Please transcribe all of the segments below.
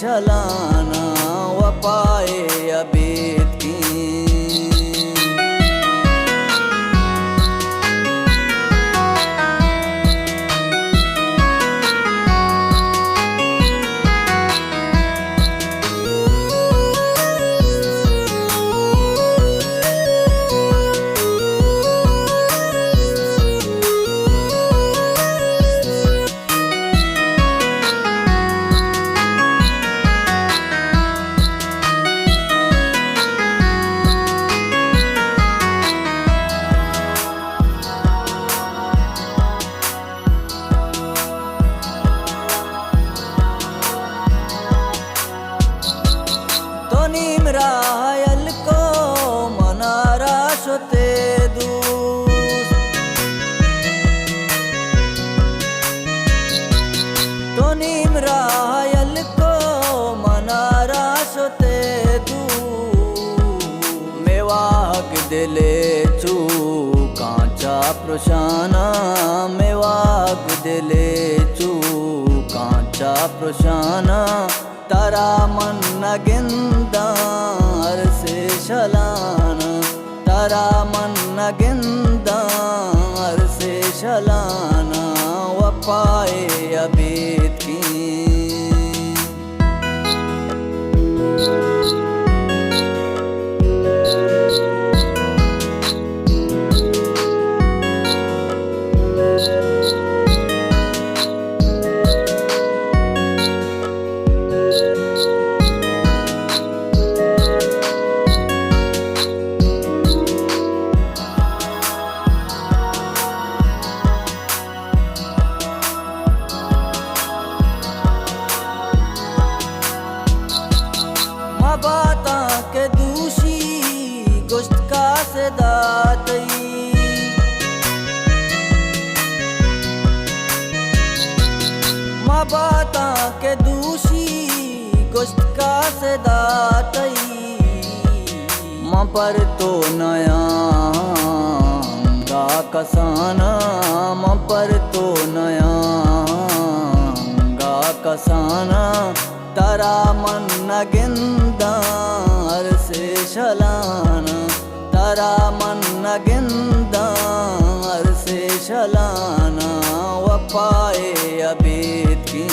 शलाना वफाए अबीद की। रायल को मनारा शोते दूस तो नीम रायल को मनारा शोते दू मेवाक दिले चू कांचा प्रशाना मेवाक दिले चू कांचा प्रशाना तारा मन नगिंदार से शलाना तारा मन नगिंदार से शलाना वफाए अबीद की। बाता के दूषी गोश्त का से दातई माँ बाता के दूषी गोश्त का से दातई माँ पर तो नया गा कसाना माँ पर तो नया गा कसाना तारा मन नगिंदार से शलाना तारा मन नगिंदार से शलाना वफाए अबीद की।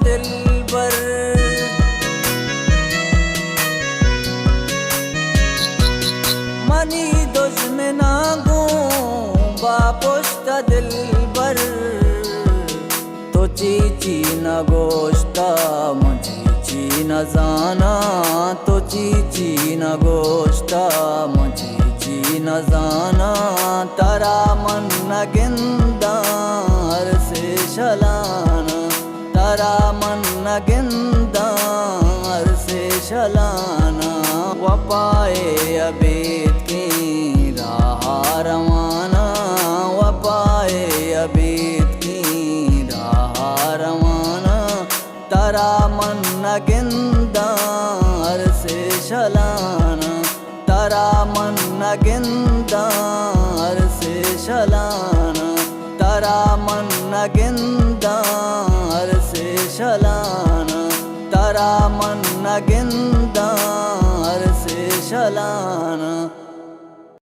दिल बर मनी दुश्मना गो बापोस्ता दिल बर तो चीची न गोश्ता मुझे ची न जाना तो चीची न गोश्ता मुझे ची न जाना तारा मन नगिंदार से शलाना तारा मन नगिंदार से शलाना वफाए अबीद की राह रवाना वफाए अबीद की राह रवाना तारा मन नगिंदार से शलाना तारा मन नगिंदार से शलाना तारा मन नगिंदार से शलाना तारा मन नगिंदार से शलाना।